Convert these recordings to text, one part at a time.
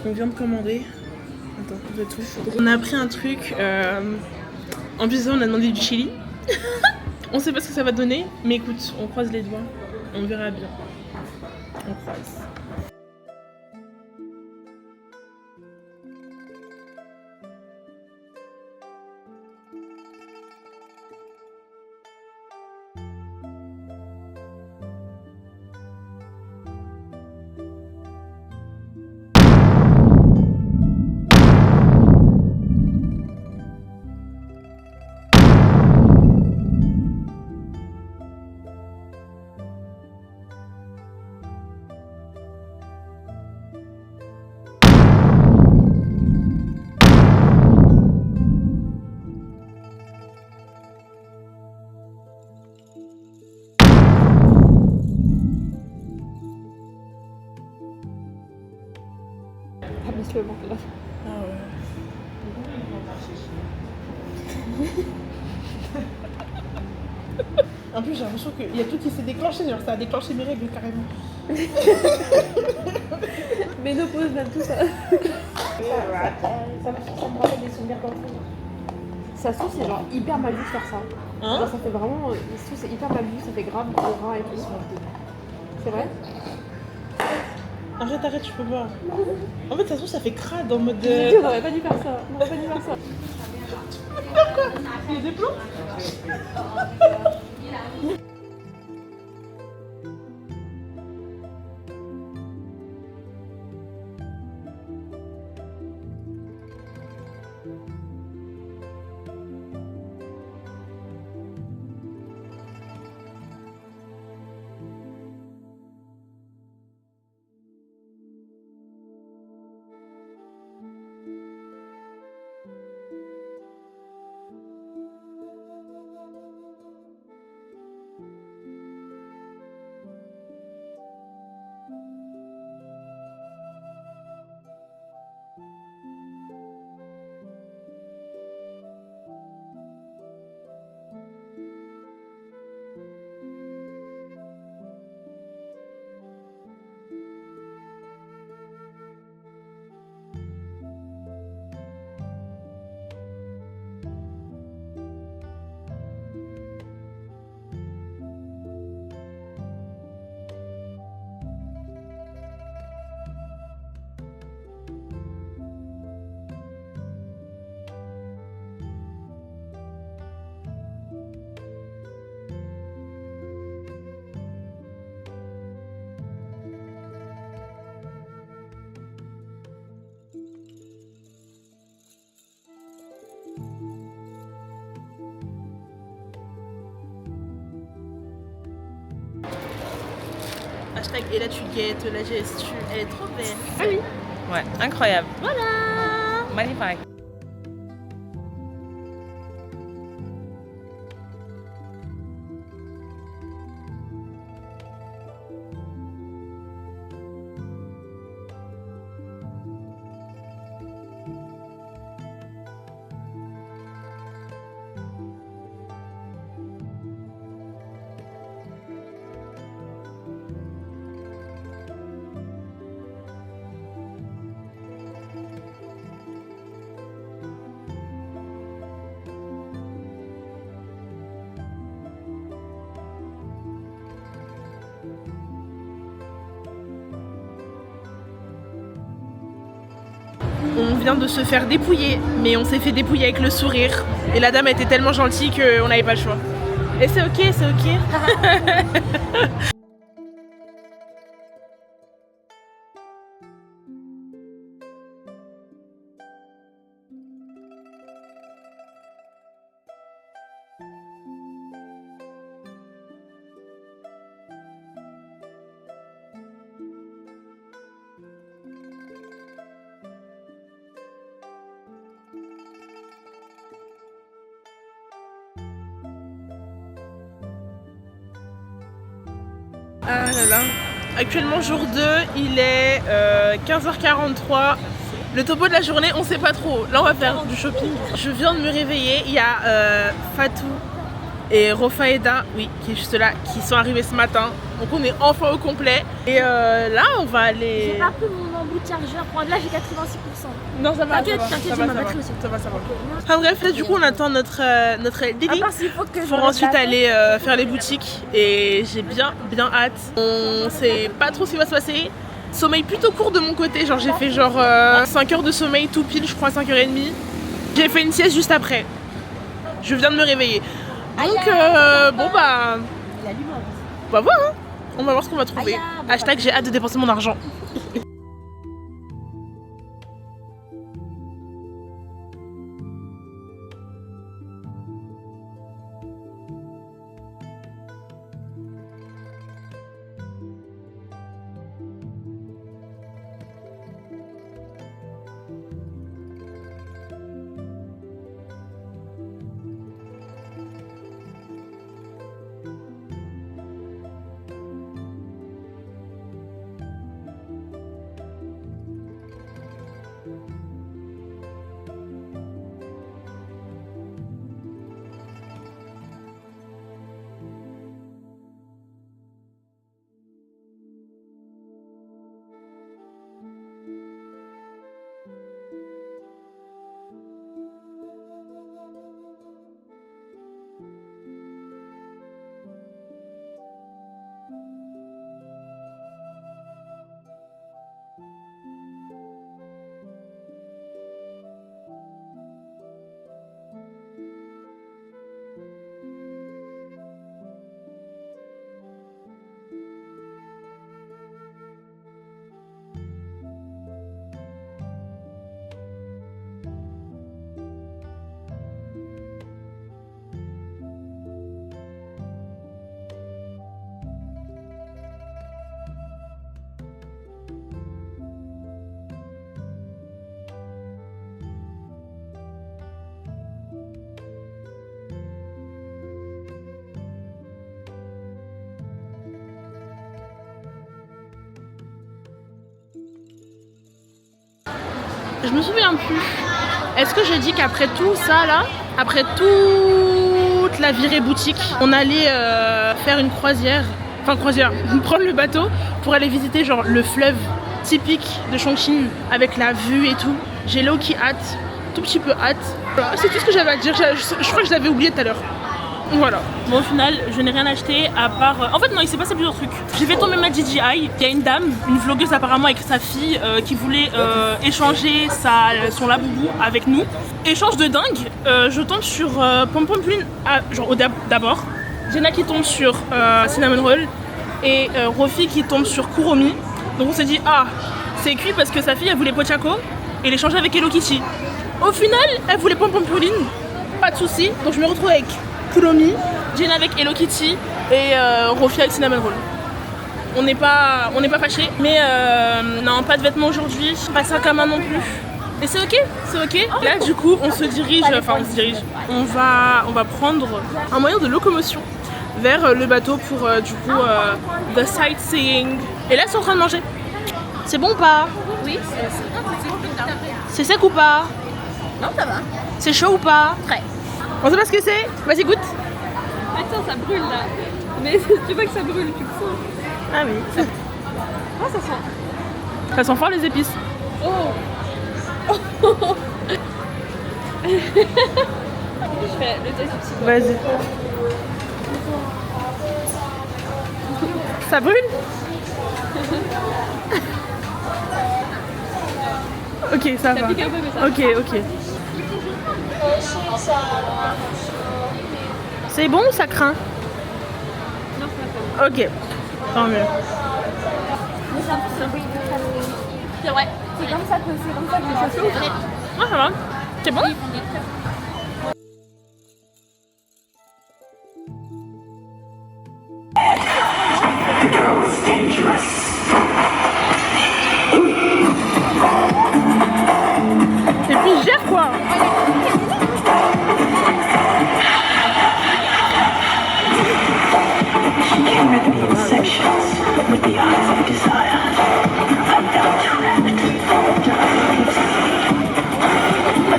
On vient de commander. Attends, je touche. On a pris un truc. En plus, on a demandé du chili. On sait pas ce que ça va donner, mais écoute, on croise les doigts. On verra bien. On croise. Ah, mais tu veux voir là. Ah ouais. En plus, j'ai l'impression qu'il y a tout qui s'est déclenché, genre ça a déclenché mes règles carrément. Ménopause, même tout ça. Ça me rappelle des souvenirs d'enfance. Ça se trouve, c'est genre hyper mal vu de faire ça. Hein? Genre, ça fait vraiment. Ça se trouve, c'est hyper mal vu, ça fait grave gros rat et tout. C'est vrai? Arrête, je peux pas. En fait, ça se trouve, ça fait crade en mode. On aurait pas dû faire ça. On aurait pas dû faire ça. Il y a des plans? Hashtag et là tu guettes, la gestu, elle est trop belle. Ah oui. Ouais, incroyable. Voilà, magnifique. On vient de se faire dépouiller, mais on s'est fait dépouiller avec le sourire. Et la dame était tellement gentille qu'on n'avait pas le choix. Et c'est ok, c'est ok. Ah là là. Actuellement jour 2, il est 15h43. Le topo de la journée, on sait pas trop. Là on va faire du shopping. Je viens de me réveiller, il y a Fatou et Rofaeda, oui, qui est juste là, qui sont arrivés ce matin. Donc on est enfin au complet. Et là on va aller... J'ai pas pris mon bout de chargeur. Là, j'ai 86%. Non, ça va, T'inquiète, ça va, t'inquiète, ça j'ai va, ma ça va. batterie aussi. Ça va, ça va. Enfin bref, là du coup on attend notre Lily À part s'il faut que je pour remette ensuite la- aller faire les boutiques et j'ai bien hâte. On sait pas trop ce qui va se passer. Sommeil plutôt court de mon côté, genre j'ai fait genre 5 heures de sommeil tout pile, je crois 5h30. J'ai fait une sieste juste après. Je viens de me réveiller. Donc bon bah on va voir hein. On va voir ce qu'on va trouver. Hashtag j'ai hâte de dépenser mon argent. Je me souviens plus. Est-ce que j'ai dit qu'après tout ça là, après toute la virée boutique, on allait faire une croisière, prendre le bateau pour aller visiter genre le fleuve typique de Chongqing avec la vue et tout. J'ai low-key hâte, tout petit peu hâte. Voilà, c'est tout ce que j'avais à dire. Je crois que je l'avais oublié tout à l'heure. Voilà. Bon, au final, je n'ai rien acheté à part. En fait, non, il s'est passé plusieurs trucs. J'ai fait tomber ma DJI. Il y a une dame, une vlogueuse apparemment avec sa fille, qui voulait échanger son laboubou avec nous. Échange de dingue. Je tombe sur Pom Pom Puline, d'abord. Jenna qui tombe sur Cinnamon Roll et Rofi qui tombe sur Kuromi. Donc on s'est dit, ah, c'est écrit parce que sa fille elle voulait Pochako et l'échanger avec Hello Kitty. Au final, elle voulait Pom Pom Puline. Pas de soucis. Donc je me retrouve avec Kuromi, Jenna avec Hello Kitty et Rofi avec Cinnamon Roll. On n'est pas fâchés, mais non, pas de vêtements aujourd'hui, pas de sac à main non plus. Et c'est ok. Là du coup on va prendre un moyen de locomotion vers le bateau pour the sightseeing. Et là c'est en train de manger. C'est bon ou pas? Oui, C'est sec ou pas? non, ça va. C'est chaud ou pas? Très. On sait pas ce que c'est? Vas-y goûte. Attends, ça brûle là. Mais tu vois que ça brûle, tu le sens. Ah oui. Ah, ça sent. Ça sent fort les épices. Oh. Je fais le test aussi. Vas-y. Ça brûle? Ok, ça va. Ça pique un peu, mais ça. Ok. C'est bon ou ça craint? Non, ça va. Ok, tant mieux. C'est vrai. C'est comme ça que c'est chaud. Ah, ça va. C'est bon? Et puis je gère quoi. Can rip me in sections with the eyes of desire. I'm now trapped.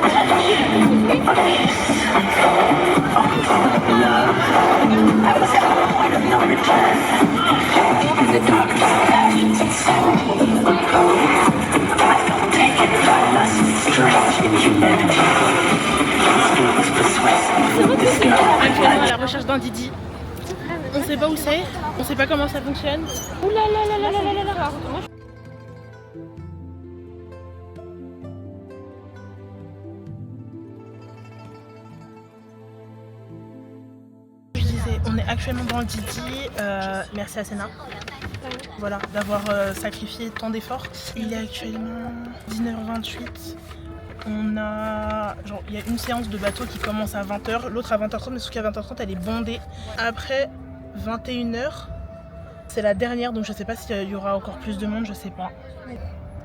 Attention. such inhumanity. Still was persuasive. This girl Actuellement à la recherche d'un Didi. On sait pas où c'est, on sait pas comment ça fonctionne. Ouh là là là là là là là là. Je disais, on est actuellement dans le Didi. Merci à Senna. Voilà, d'avoir sacrifié tant d'efforts. Il est actuellement 19h28. On a, genre, il y a une séance de bateau qui commence à 20h, l'autre à 20h30, mais sauf qu'à 20h30 elle est bondée. Après 21h, c'est la dernière, donc je sais pas s'il y aura encore plus de monde, je sais pas.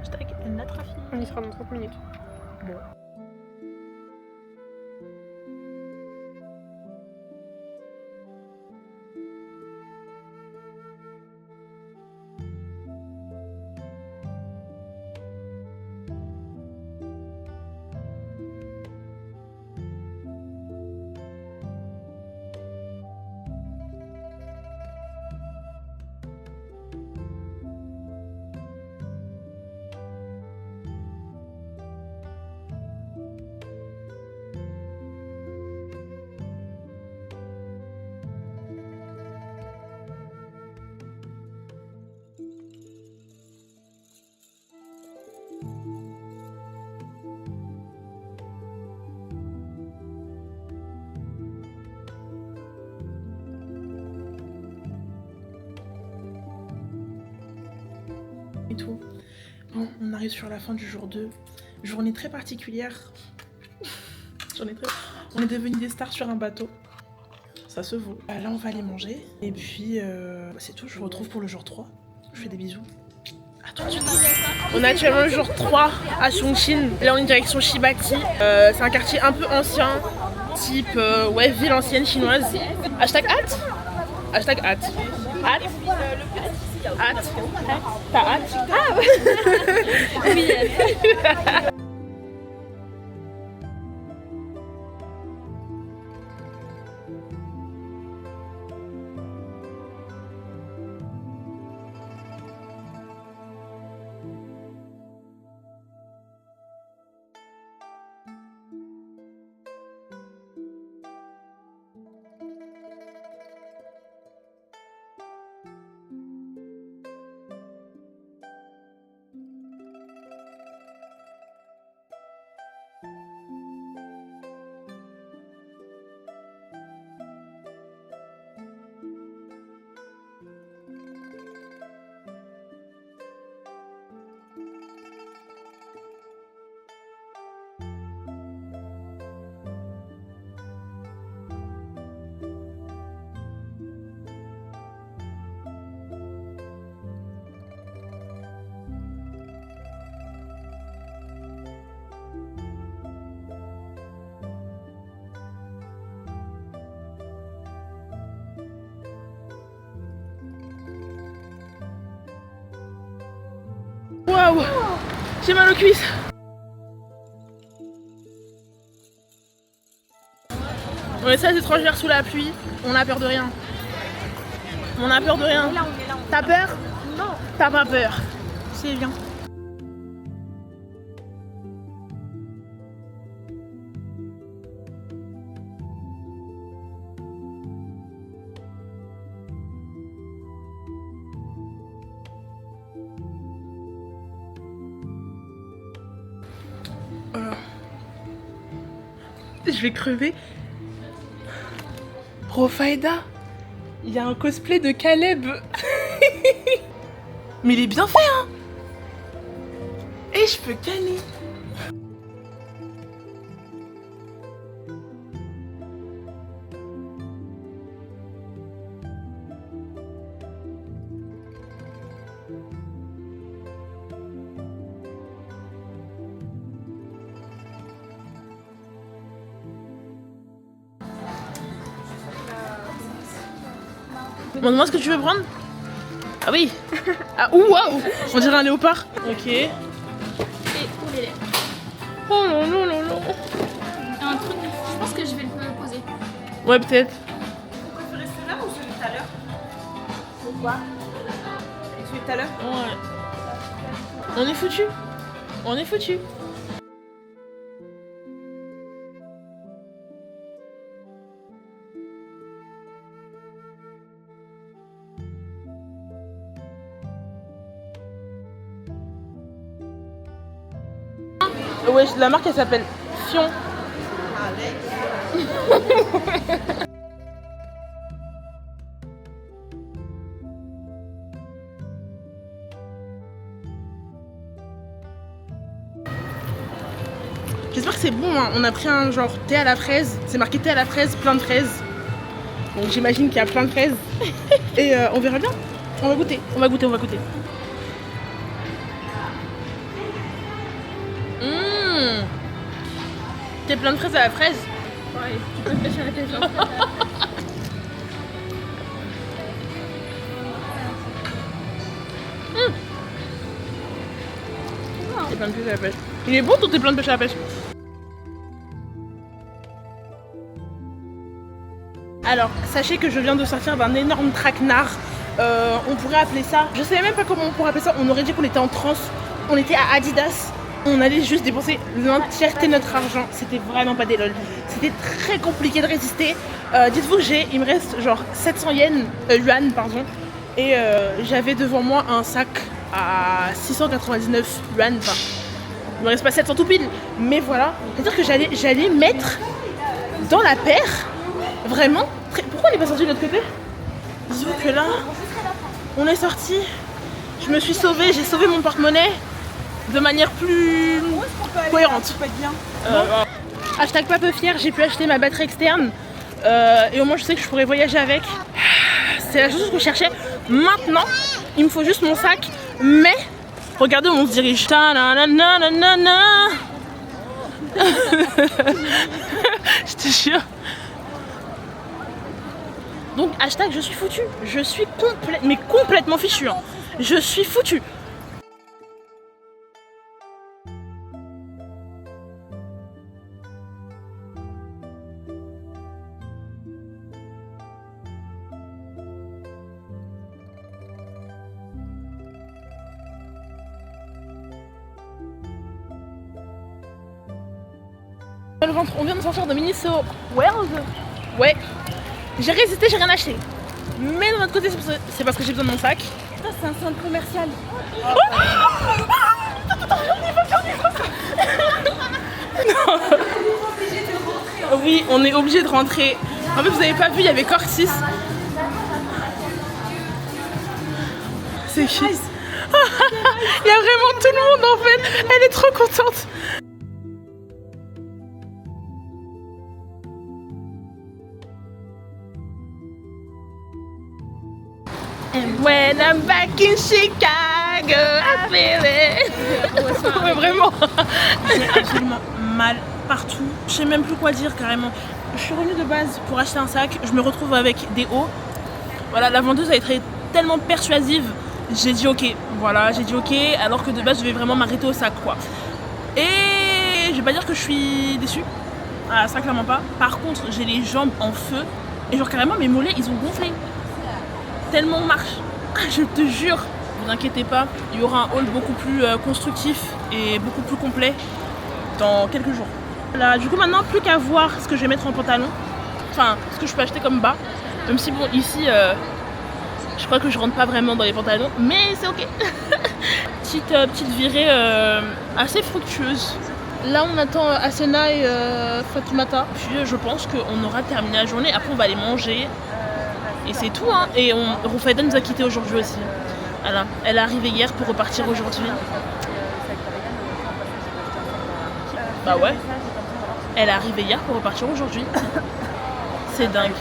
Hashtag Natrafi. On y sera dans 30 minutes. Bon. Et tout. Bon, on arrive sur la fin du jour 2. Journée très particulière. On est devenus des stars sur un bateau. Ça se vaut. Là, on va aller manger. Et puis, c'est tout. Je vous retrouve pour le jour 3. Je fais des bisous. À tout de suite. On est actuellement le jour 3 à Chongqing. Là, on est direction Shibati. C'est un quartier un peu ancien. Type, ouais, ville ancienne chinoise. Hashtag hâte. Hashtag hâte. Hâte. Hâte. T'as hâte? Ah oui. Waouh, j'ai mal aux cuisses. On est 16 étrangères sous la pluie, on a peur de rien. On a peur de rien. T'as peur? Non. T'as pas peur. C'est bien. Je vais crever. Rofaïda, il y a un cosplay de Caleb. Mais il est bien fait, hein. Et je peux canner. Demande-moi ce que tu veux prendre. Ah oui. Ah ouh, waouh. On dirait un léopard. Ok. Et où les lèvres. Oh non non non non. Un truc, je pense que je vais le poser. Ouais, peut-être. Vous préférez celui-là ou celui de tout à l'heure? Pourquoi? Celui de tout à l'heure? Ouais. On est foutu. On est foutu. Ouais, la marque elle s'appelle Fion. J'espère que c'est bon, hein. On a pris un genre thé à la fraise. C'est marqué thé à la fraise, plein de fraises. Donc j'imagine qu'il y a plein de fraises. Et on verra bien. On va goûter, on va goûter, on va goûter. T'es plein de fraises à la fraise. Ouais, tu peux te pêcher avec les gens. T'es plein de pêche à la pêche. Il est bon ton thé plein de pêche à la pêche. Alors, sachez que je viens de sortir d'un énorme traquenard. On pourrait appeler ça, je sais même pas comment on pourrait appeler ça. On aurait dit qu'on était en transe. On était à Adidas. On allait juste dépenser l'entièreté de notre argent. C'était vraiment pas des lol. C'était très compliqué de résister. Dites-vous que il me reste genre 700 yuan, pardon. Et j'avais devant moi un sac à 699 yuan. Enfin, il me reste pas 700 tout pile. Mais voilà. C'est-à-dire que j'allais mettre dans la paire. Vraiment. Pourquoi on n'est pas sorti de l'autre côté? Dites-vous que là, on est sorti. Je me suis sauvée. J'ai sauvé mon porte-monnaie. De manière plus cohérente. Hashtag pas peu fière, j'ai pu acheter ma batterie externe et au moins je sais que je pourrais voyager avec. C'est la chose que je cherchais. Maintenant, il me faut juste mon sac. Mais regardez où on se dirige. Je te jure. Donc hashtag je suis foutue. Je suis complètement fichue. Hein. Je suis foutue. Le ventre, on vient de sortir de Miniso World. Ouais, j'ai résisté, j'ai rien acheté. Mais d'un autre côté, c'est parce que j'ai besoin de mon sac. Ça, c'est un centre commercial. Oui, on est obligé de rentrer. En fait, vous avez pas vu, il y avait Cortis. C'est qui? Il y a vraiment tout le monde en fait. Elle est trop contente. And when I'm back in Chicago, I feel it. Ouais, vraiment. J'ai absolument mal partout. Je sais même plus quoi dire carrément. Je suis revenue de base pour acheter un sac. Je me retrouve avec des hauts. Voilà, la vendeuse a été tellement persuasive. J'ai dit ok. Voilà, j'ai dit ok. Alors que de base, je vais vraiment m'arrêter au sac quoi. Et je vais pas dire que je suis déçue. Ah, ça clairement pas. Par contre, j'ai les jambes en feu. Et genre carrément, mes mollets, ils ont gonflé. Tellement on marche, je te jure. Ne vous inquiétez pas, il y aura un haul beaucoup plus constructif et beaucoup plus complet dans quelques jours. Voilà, du coup maintenant plus qu'à voir ce que je vais mettre en pantalon, enfin ce que je peux acheter comme bas, même si bon ici je crois que je rentre pas vraiment dans les pantalons, mais c'est ok. petite virée assez fructueuse. Là on attend Asena et Fatimata, puis je pense qu'on aura terminé la journée, après on va aller manger. Et c'est tout hein. Et Rufaidah nous a quittés aujourd'hui aussi. Voilà. Elle est arrivée hier pour repartir aujourd'hui. Bah ouais. Elle est arrivée hier pour repartir aujourd'hui. C'est dingue.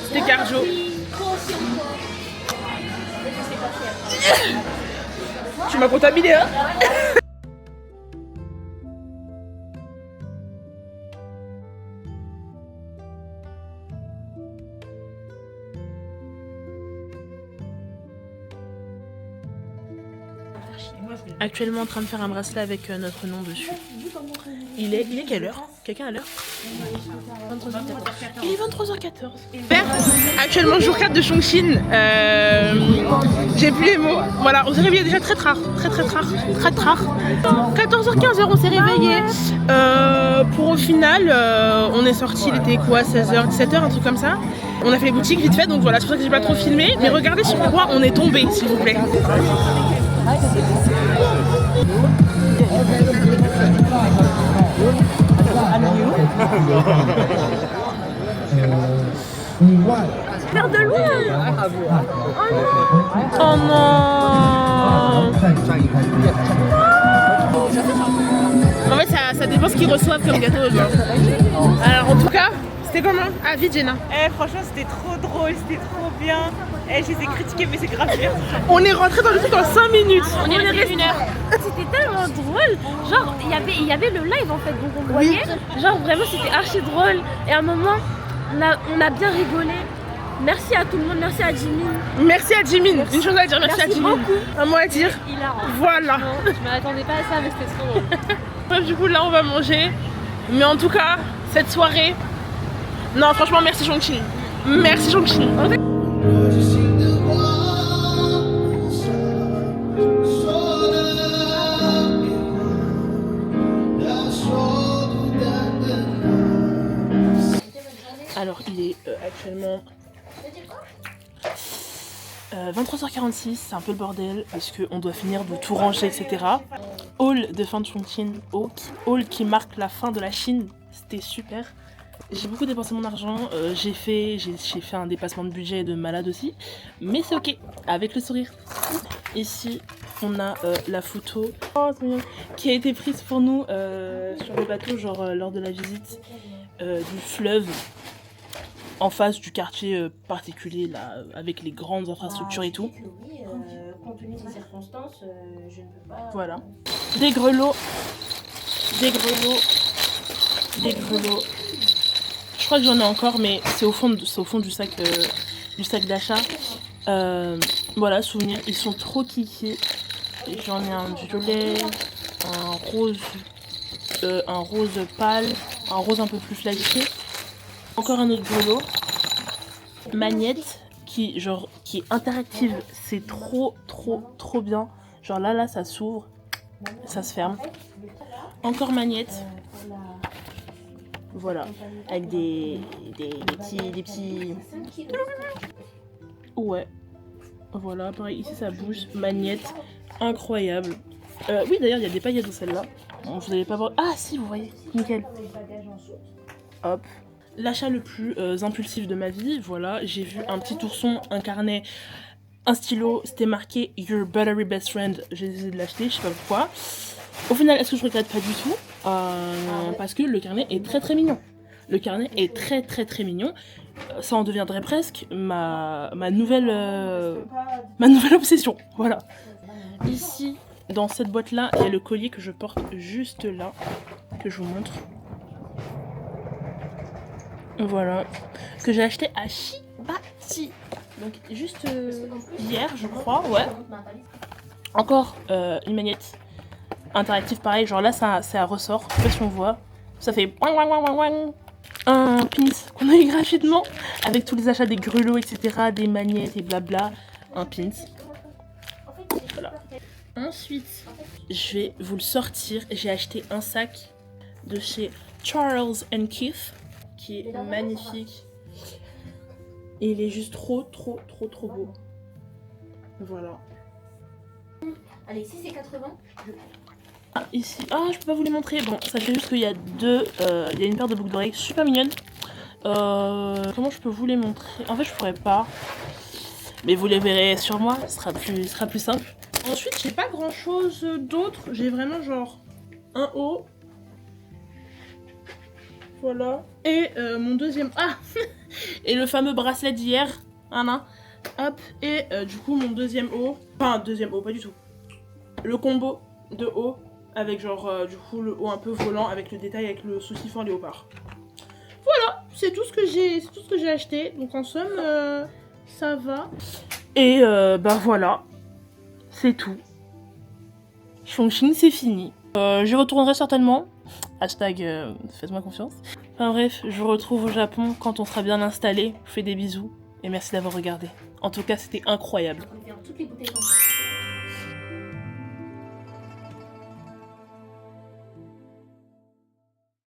C'était cardio. Tu m'as comptabilisé hein. Actuellement en train de faire un bracelet avec notre nom dessus. Il est quelle heure? Quelqu'un à l'heure? 23h14. Il est 23h14. Actuellement jour 4 de Chongqing. J'ai plus les mots. Voilà, on s'est réveillé déjà très tard. Très tard. 14h15 on s'est réveillé. Pour au final, on est sorti, il était quoi, 16h, 17h, un truc comme ça. On a fait boutique vite fait, donc voilà, c'est pour ça que j'ai pas trop filmé. Mais regardez sur quoi on est tombé, s'il vous plaît. Faire de loin. Oh non. En fait, ça dépend ce qu'ils reçoivent comme gâteau. Genre. Alors, en tout cas, c'était comment? Ah, vite, Jenna. Franchement, c'était trop drôle, c'était trop bien. Je les ai critiqués, mais c'est grave bien. On est rentré dans le truc en 5 minutes. On est resté 1 heure. C'était tellement drôle. Genre, il y avait le live en fait, donc on voyait. Genre, vraiment, c'était archi drôle. Et à un moment, on a bien rigolé. Merci à tout le monde, merci à Jimin. Merci à Jimin. Une chose à dire, merci à Jimin. Beaucoup. Un mot à dire. Hilarant. Voilà. Non, je m'attendais pas à ça, mais c'était trop drôle. Bref, du coup, là, on va manger. Mais en tout cas, cette soirée. Non, franchement, merci Chongqing. Merci Chongqing. En fait... Alors, il est actuellement 23h46, c'est un peu le bordel parce qu'on doit finir de tout ranger, etc. Haul de fin de Chongqing, haul qui marque la fin de la Chine, c'était super. J'ai beaucoup dépensé mon argent, j'ai fait un dépassement de budget de malade aussi, mais c'est ok, avec le sourire. Ici, on a la photo qui a été prise pour nous sur le bateau, genre lors de la visite du fleuve. En face du quartier particulier, là, avec les grandes infrastructures et tout. Oui, compte tenu des circonstances, je ne peux pas... Voilà. Des grelots. Des grelots. Des grelots. Je crois que j'en ai encore, mais c'est au fond du sac d'achat. Voilà, souvenirs. Ils sont trop kiki. J'en ai un violet, un rose pâle, un rose un peu plus flashy. Encore un autre grelot, Magnette, qui est interactive, c'est trop bien. Genre là ça s'ouvre, ça se ferme. Encore Magnette, voilà, avec des petits... Ouais, voilà, pareil, ici ça bouge, Magnette, incroyable. Oui d'ailleurs il y a des paillettes dans celle-là, bon, vous n'allez pas voir... Ah si, vous voyez, nickel. Hop. L'achat le plus impulsif de ma vie, voilà, j'ai vu un petit ourson, un carnet, un stylo, c'était marqué Your Buttery Best Friend, j'ai décidé de l'acheter, je sais pas pourquoi. Au final, est-ce que je regrette? Pas du tout, parce que le carnet est très mignon. Le carnet est très mignon, ça en deviendrait presque ma nouvelle obsession, voilà. Ici, dans cette boîte-là, il y a le collier que je porte juste là, que je vous montre. Voilà, que j'ai acheté à Shibati, donc juste hier je crois, ouais. Encore une manette interactive pareil, genre là ça ressort, je sais pas si on voit, ça fait un pins qu'on a eu gratuitement avec tous les achats des grelots, etc., des magnettes et blabla, un pins. Voilà. Ensuite, je vais vous le sortir, j'ai acheté un sac de chez Charles & Keith, qui est magnifique et il est juste trop beau. Voilà. Alexis, c'est 80. Ici, je peux pas vous les montrer. Bon, ça fait juste qu'il y a il y a une paire de boucles d'oreilles super mignonnes. Comment je peux vous les montrer? En fait, je pourrais pas, mais vous les verrez sur moi. Ce sera plus simple. Ensuite, j'ai pas grand chose d'autre. J'ai vraiment genre un haut. Voilà. Et mon deuxième... et le fameux bracelet d'hier. Hop. Et du coup, mon deuxième haut. Enfin, deuxième haut, pas du tout. Le combo de haut. Avec genre, du coup, le haut un peu volant. Avec le détail, avec le saucisson léopard. Voilà. C'est tout ce que j'ai acheté. Donc en somme, ça va. Et bah voilà. C'est tout. Chongqing, c'est fini. Je retournerai certainement. Hashtag faites-moi confiance. Enfin bref, je vous retrouve au Japon quand on sera bien installé. Je vous fais des bisous et merci d'avoir regardé. En tout cas, c'était incroyable. Toutes les bouteilles